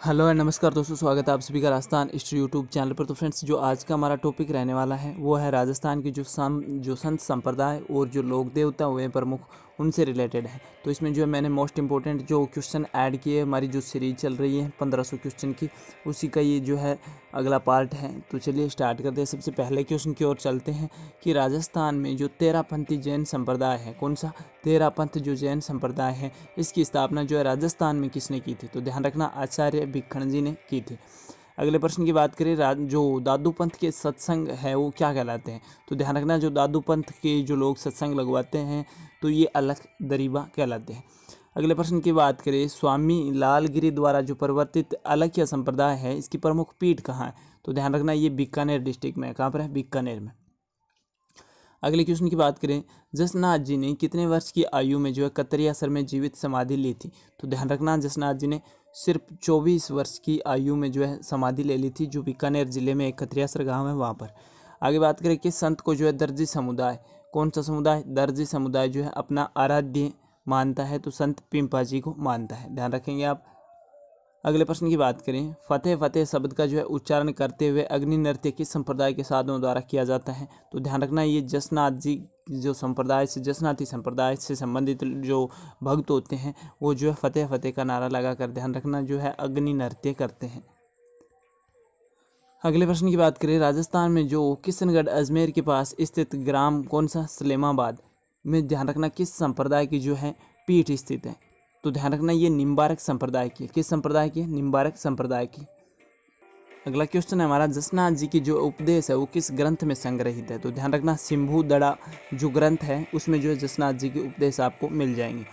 Hello and नमस्कार दोस्तों, स्वागत है आप सभी का राजस्थान हिस्ट्री यूट्यूब चैनल पर। तो फ्रेंड्स, जो आज का हमारा टॉपिक रहने वाला है वो है राजस्थान की जो संत संप्रदाय और जो लोक देवता हुए हैं प्रमुख, उनसे रिलेटेड है। तो इसमें जो है मैंने मोस्ट इंपॉर्टेंट जो क्वेश्चन ऐड किए, हमारी जो सीरीज चल रही है 1500 क्वेश्चन की, उसी का ये जो है अगला पार्ट है। तो चलिए स्टार्ट करते हैं। सबसे पहले क्वेश्चन की ओर चलते हैं कि राजस्थान में जो तेरापंथी जैन संप्रदाय है, कौन सा तेरापंथ जो जैन संप्रदाय है, इसकी स्थापना जो है राजस्थान में किसने की थी? तो ध्यान रखना, आचार्य भिक्खण जी ने की थी। अगले प्रश्न की बात करें, जो दादू पंथ के सत्संग है वो क्या कहलाते हैं? तो ध्यान रखना, जो दादू पंथ के जो लोग सत्संग लगवाते हैं तो ये अलख दरीबा कहलाते हैं। अगले प्रश्न की बात करें, स्वामी लालगिरी द्वारा जो प्रवर्तित अलखिया संप्रदाय है, इसकी प्रमुख पीठ कहाँ है? तो ध्यान रखना, ये बीकानेर डिस्ट्रिक्ट में है। कहाँ पर है? बीकानेर में। अगले क्वेश्चन की बात करें, जसनाथ जी ने कितने वर्ष की आयु में जो है कतरियासर में जीवित समाधि ली थी? तो ध्यान रखना, जसनाथ जी ने सिर्फ 24 वर्ष की आयु में जो है समाधि ले ली थी, जो बीकानेर जिले में एक कतरियासर गांव है वहाँ पर। आगे बात करें कि संत को जो है दर्जी समुदाय, कौन सा समुदाय? दर्जी समुदाय जो है अपना आराध्य मानता है, तो संत पिंपा जी को मानता है। ध्यान रखेंगे आप। अगले प्रश्न की बात करें, फतेह फतेह शब्द का जो है उच्चारण करते हुए अग्नि नृत्य किस संप्रदाय के साधनों द्वारा किया जाता है? तो ध्यान रखना, ये जसनाथ जी जो संप्रदाय से, जसनाथी संप्रदाय से संबंधित जो भक्त होते हैं वो जो है फतेह फतेह का नारा लगाकर, ध्यान रखना, जो है अग्नि नृत्य करते हैं। अगले प्रश्न की बात करें, राजस्थान में जो किशनगढ़ अजमेर के पास स्थित ग्राम कौन सा सलेमाबाद में, ध्यान रखना, किस संप्रदाय की जो है पीठ स्थित है? तो ध्यान रखना, ये निम्बारक संप्रदाय की। किस संप्रदाय की? निम्बारक संप्रदाय की। अगला क्वेश्चन है हमारा, जसनाथ जी की जो उपदेश है वो किस ग्रंथ में संग्रहित है? तो ध्यान रखना, सिंभू दड़ा जो ग्रंथ है उसमें जो है जसनाथ जी के उपदेश आपको मिल जाएंगे।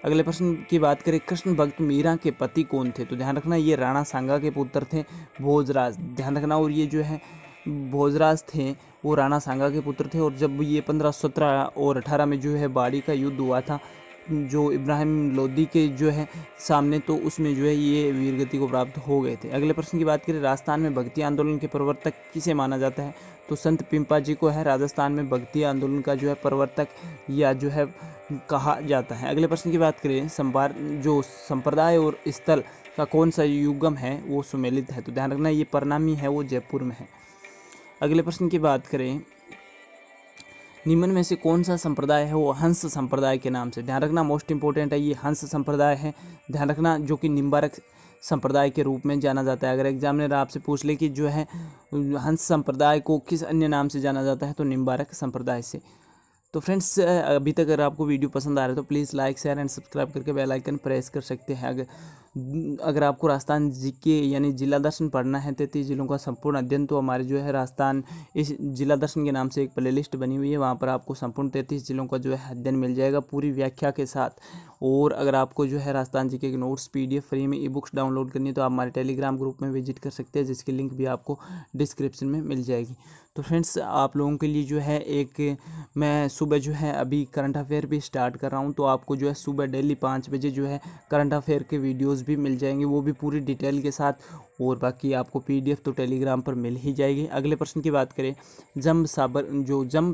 अगले प्रश्न की बात करें, कृष्ण भक्त मीरा के पति कौन थे? तो ध्यान रखना, ये राणा सांगा के पुत्र थे, भोजराज। ध्यान रखना, और ये जो है भोजराज थे वो राणा सांगा के पुत्र थे। और जब ये 1517 और 18 में जो है बाड़ी का युद्ध हुआ था जो इब्राहिम लोदी के जो है सामने, तो उसमें जो है ये वीरगति को प्राप्त हो गए थे। अगले प्रश्न की बात करें, राजस्थान में भक्ति आंदोलन के प्रवर्तक किसे माना जाता है? तो संत पिंपा जी को है राजस्थान में भक्ति आंदोलन का जो है प्रवर्तक या जो है कहा जाता है। अगले प्रश्न की बात करें, जो संप्रदाय और स्थल का कौन सा युगम है वो सुमेलित है? तो ध्यान रखना, ये परनामी है वो जयपुर में है। अगले प्रश्न की बात करें, निम्न में से कौन सा संप्रदाय है वो हंस संप्रदाय के नाम से? ध्यान रखना, मोस्ट इंपॉर्टेंट है, ये हंस संप्रदाय है। ध्यान रखना, जो कि निम्बारक संप्रदाय के रूप में जाना जाता है। अगर एग्जामिनर आपसे पूछ ले कि जो है हंस संप्रदाय को किस अन्य नाम से जाना जाता है, तो निम्बारक संप्रदाय से। तो फ्रेंड्स, अभी तक अगर आपको वीडियो पसंद आ रहा है तो please like share and subscribe करके बेल आइकन प्रेस कर सकते हैं। अगर आपको राजस्थान जीके यानी जिला दर्शन पढ़ना है, 33 जिलों का संपूर्ण अध्ययन, तो हमारे जो है राजस्थान इस जिला दर्शन के नाम से एक प्लेलिस्ट बनी हुई है, वहाँ पर आपको संपूर्ण 33 जिलों का जो है अध्ययन मिल जाएगा पूरी व्याख्या के साथ। और अगर आपको जो है राजस्थान जीके के नोट्स PDF फ्री में ई-बुक्स डाउनलोड करनी है तो आप हमारे टेलीग्राम ग्रुप में विजिट कर सकते हैं, जिसकी लिंक भी आपको डिस्क्रिप्शन में मिल जाएगी। तो फ्रेंड्स, आप लोगों के लिए जो है एक मैं सुबह जो है अभी करंट अफेयर भी स्टार्ट कर रहा हूँ, तो आपको जो है सुबह डेली 5 बजे जो है करंट अफेयर के वीडियोस भी मिल जाएंगे, वो भी पूरी डिटेल के साथ। और बाकी आपको PDF तो टेलीग्राम पर मिल ही जाएगी। अगले प्रश्न की बात करें, जंब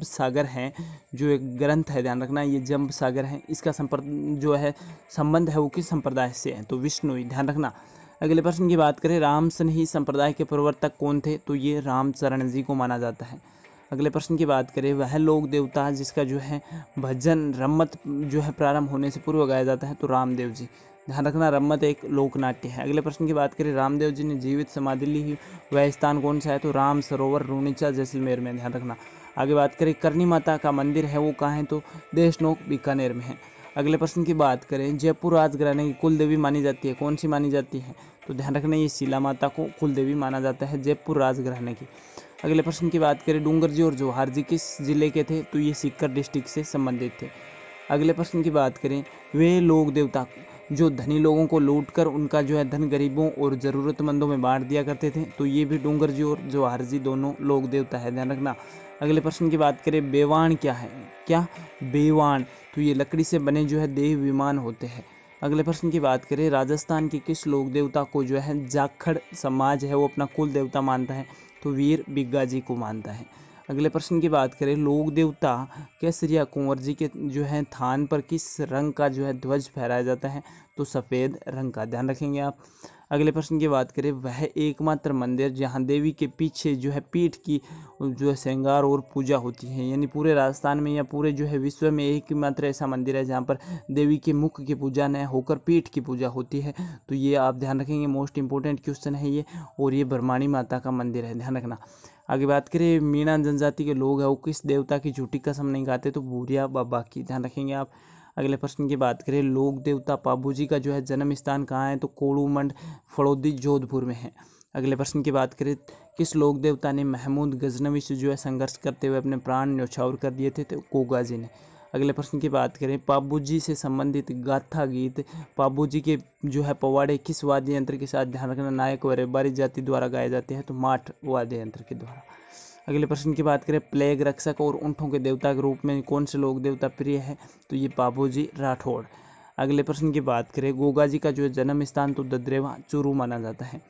सागर है जो एक ग्रंथ है, ध्यान रखना, ये जंब सागर है, इसका संबंध है वो किस संप्रदाय से है? तो विष्णुई। ध्यान रखना। अगले प्रश्न की बात करें, रामसनही संप्रदाय के प्रवर्तक कौन थे? तो ये रामचरण जी को माना जाता है। अगले प्रश्न की बात करें, वह लोक देवता जिसका जो है भजन रम्मत जो है प्रारंभ होने से पूर्व गाया जाता है, तो रामदेव जी। ध्यान रखना, रम्मत एक लोक नाट्य है। अगले प्रश्न की बात करें, रामदेव जी ने जीवित समाधि ली वह स्थान कौन सा है? तो राम सरोवर रूणीचा जैसलमेर में। ध्यान रखना। आगे बात करें, करनी माता का मंदिर है वो कहाँ है? तो देशनोक बीकानेर में है। अगले प्रश्न की बात करें, जयपुर राजघराने की कुल देवी मानी जाती है, कौन सी मानी जाती है? तो ध्यान रखना, ये शीला माता को कुल देवी माना जाता है जयपुर राजघराने की। अगले प्रश्न की बात करें, डूंगर जी और जवाहर जी किस जिले के थे? तो ये सीकर डिस्ट्रिक्ट से संबंधित थे। अगले प्रश्न की बात करें, वे लोक देवता जो धनी लोगों को लूटकर उनका जो है धन गरीबों और ज़रूरतमंदों में बांट दिया करते थे, तो ये भी डूंगर जी और जवाहर जी दोनों लोक देवता है। ध्यान रखना। अगले प्रश्न की बात करें, बेवाण क्या है? क्या बेवाण? तो ये लकड़ी से बने जो है देव विमान होते हैं। अगले प्रश्न की बात करें, राजस्थान के किस लोक देवता को जो है जाखड़ समाज है वो अपना कुल देवता मानता है? तो वीर बिग्गा जी को मानता है। अगले प्रश्न की बात करें, लोक देवता केसरिया कुंवर जी के जो है थान पर किस रंग का जो है ध्वज फहराया जाता है? तो सफ़ेद रंग का, ध्यान रखेंगे आप। अगले प्रश्न की बात करें, वह एकमात्र मंदिर जहां देवी के पीछे जो है पीठ की जो है श्रृंगार और पूजा होती है, यानी पूरे राजस्थान में या पूरे जो है विश्व में एक ही मात्र ऐसा मंदिर है जहां पर देवी के मुख की पूजा न होकर पीठ की पूजा होती है। तो ये आप ध्यान रखेंगे, मोस्ट इंपॉर्टेंट क्वेश्चन है ये, और ये ब्रह्माणी माता का मंदिर है, ध्यान रखना। आगे बात करें, मीणा जनजाति के लोग हैं वो किस देवता की झूठी कसम नहीं खाते? तो भूरिया बाबा की, ध्यान रखेंगे आप। अगले प्रश्न की बात करें, लोक देवता पाबूजी का जो है जन्म स्थान कहाँ है? तो कोड़ूमंड फड़ौदी जोधपुर में है। अगले प्रश्न की बात करें, किस लोक देवता ने महमूद गजनवी से जो है संघर्ष करते हुए अपने प्राण न्यौछावर कर दिए थे? तो गोगा जी ने। अगले प्रश्न की बात करें, पाबूजी से संबंधित गाथा गीत पाबूजी के जो है पवाड़े किस वाद्य यंत्र के साथ, ध्यान रखना, नायक व रेबारी जाति द्वारा गाए जाते हैं? तो माठ वाद्य यंत्र के द्वारा। अगले प्रश्न की बात करें, प्लेग रक्षक और ऊँटों के देवता के रूप में कौन से लोक देवता प्रिय है? तो ये पाबूजी राठौड़। अगले प्रश्न की बात करें, गोगा जी का जो है जन्म स्थान तो ददरेवा चूरू माना जाता है।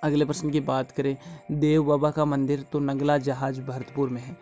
अगले प्रश्न की बात करें, देव बाबा का मंदिर तो नगला जहाज भरतपुर में है।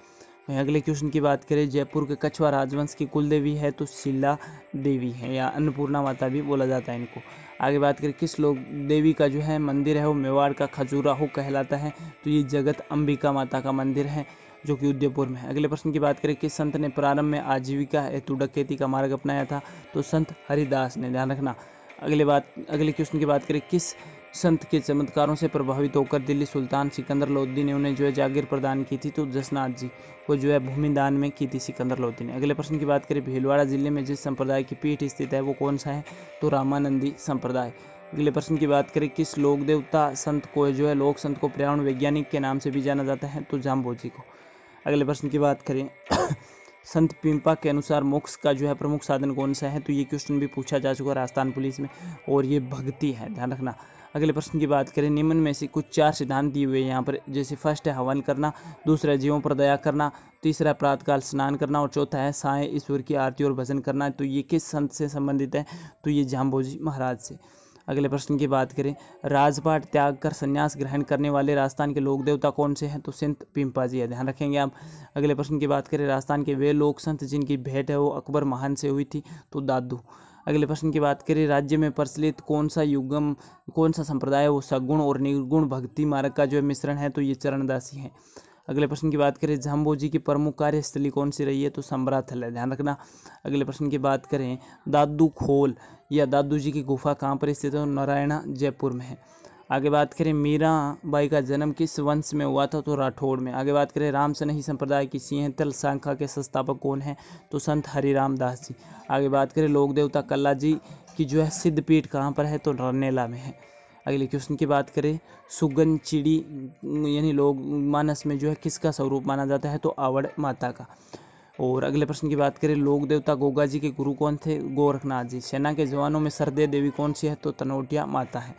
अगले क्वेश्चन की बात करें, जयपुर के कछवा राजवंश की कुल देवी है? तो शीला देवी है, या अन्नपूर्णा माता भी बोला जाता है इनको। आगे बात करें, किस लोक देवी का जो है मंदिर है वो मेवाड़ का खजुराहो कहलाता है? तो ये जगत अंबिका माता का मंदिर है जो कि उदयपुर में है। अगले प्रश्न की बात करें, किस संत ने प्रारंभ में आजीविका हेतु डकैती का मार्ग अपनाया था? तो संत हरिदास ने, ध्यान रखना। अगले क्वेश्चन की बात करें, किस संत के चमत्कारों से प्रभावित होकर दिल्ली सुल्तान सिकंदर लोदी ने उन्हें जो है जागीर प्रदान की थी? तो जसनाथ जी को जो है भूमि दान में की थी सिकंदर लोदी ने। अगले प्रश्न की बात करें, भीलवाड़ा जिले में जिस संप्रदाय की पीठ स्थित है वो कौन सा है? तो रामानंदी संप्रदाय। अगले प्रश्न की बात करें, किस लोक देवता संत को जो है लोक संत को पर्यावरण वैज्ञानिक के नाम से भी जाना जाता है? तो जाम्बोजी को। अगले प्रश्न की बात करें, संत पिंपा के अनुसार मोक्ष का जो है प्रमुख साधन कौन सा है? तो ये क्वेश्चन भी पूछा जा चुका है राजस्थान पुलिस में, और ये भक्ति है, ध्यान रखना। अगले प्रश्न की बात करें, निम्न में से कुछ 4 सिद्धांत दिए हुए हैं यहाँ पर, जैसे फर्स्ट है हवन करना, दूसरा है जीवों पर दया करना, तीसरा प्रातःकाल स्नान करना, और चौथा है साय ईश्वर की आरती और भजन करना। तो ये किस संत से संबंधित है? तो ये जाम्बोजी महाराज से। अगले प्रश्न की बात करें, राजपाट त्याग कर संन्यास ग्रहण करने वाले राजस्थान के लोक देवता कौन से हैं? तो संत पिंपा जी है, ध्यान रखेंगे आप। अगले प्रश्न की बात करें, राजस्थान के वे लोक संत जिनकी भेंट है वो अकबर महान से हुई थी? तो दादू। अगले प्रश्न की बात करें, राज्य में प्रचलित कौन सा संप्रदाय है वो सगुण और निर्गुण भक्ति मार्ग का जो है मिश्रण है? तो ये चरणदासी है। अगले प्रश्न की बात करें, जाम्बोजी की प्रमुख कार्यस्थली कौन सी रही है? तो समराथल है, ध्यान रखना। अगले प्रश्न की बात करें, दादू खोल या दादू जी की गुफा कहाँ पर स्थित है? नारायणा जयपुर में है। आगे बात करें, मीरा बाई का जन्म किस वंश में हुआ था? तो राठौड़ में। आगे बात करें, राम सनही संप्रदाय की सिंहतल शाखा के संस्थापक कौन है? तो संत हरिराम दास जी। आगे बात करें, लोक देवता कल्ला जी की जो है सिद्ध पीठ कहाँ पर है? तो रनेला में है। अगले क्वेश्चन की बात करें, सुगन चिड़ी यानी लोक मानस में जो है किसका स्वरूप माना जाता है? तो आवड़ माता का। और अगले प्रश्न की बात करें, लोक देवता गोगा जी के गुरु कौन थे? गोरखनाथ जी। सेना के जवानों में सरदे देवी कौन सी है? तो तनोटिया माता है।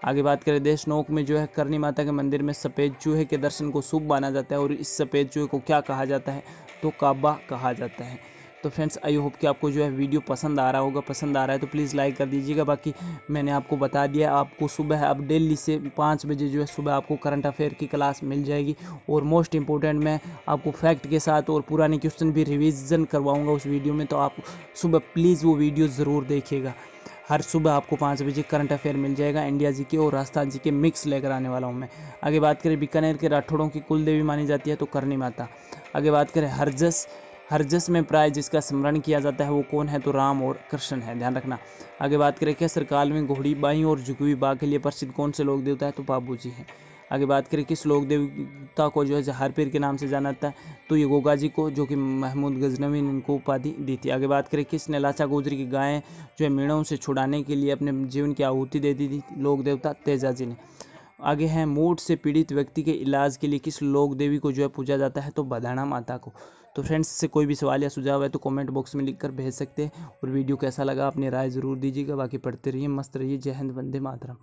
आगे बात करें, देशनोक में जो है करनी माता के मंदिर में सफ़ेद चूहे के दर्शन को शुभ माना जाता है, और इस सफ़ेद चूहे को क्या कहा जाता है? तो काबा कहा जाता है। तो फ्रेंड्स, आई होप कि आपको जो है वीडियो पसंद आ रहा होगा। पसंद आ रहा है तो प्लीज़ लाइक कर दीजिएगा। बाकी मैंने आपको बता दिया, आपको सुबह अब डेली से 5 बजे जो है सुबह आपको करंट अफेयर की क्लास मिल जाएगी, और मोस्ट इंपॉर्टेंट मैं आपको फैक्ट के साथ और पुराने क्वेश्चन भी रिवीजन करवाऊंगा उस वीडियो में। तो आप सुबह प्लीज़ वो वीडियो ज़रूर देखिएगा। हर सुबह आपको 5 बजे करंट अफेयर मिल जाएगा, इंडिया जी के और राजस्थान जी के मिक्स लेकर आने वाला हूँ मैं। आगे बात करें, बीकानेर के राठौड़ों की कुल देवी मानी जाती है? तो करनी माता। आगे बात करें, हरजस में प्राय जिसका स्मरण किया जाता है वो कौन है? तो राम और कृष्ण है, ध्यान रखना। आगे बात करें, केसर काल में घोड़ी बाई और झुकवी बाघ के लिए प्रसिद्ध कौन से लोक देवता है? तो बाबूजी है। आगे बात करें, किस लोक देवता को जो है जहार पीर के नाम से जाना जाता है? तो ये गोगा जी को, जो कि महमूद गजनवी ने इनको उपाधि दी थी। आगे बात करें, किसने लाचा गोजरी की गायें जो है मेढ़ों से छुड़ाने के लिए अपने जीवन की आहुति दे दी थी? लोक देवता तेजा जी ने। आगे है, मूड से पीड़ित व्यक्ति के इलाज के लिए किस लोक देवी को जो है पूजा जाता है? तो बधाना माता को। तो फ्रेंड्स, से कोई भी सवाल या सुझाव है तो कमेंट बॉक्स में लिखकर भेज सकते हैं, और वीडियो कैसा लगा अपनी राय ज़रूर दीजिएगा। बाकी पढ़ते रहिए, मस्त रहिए। जय हिंद, वंदे मातरम।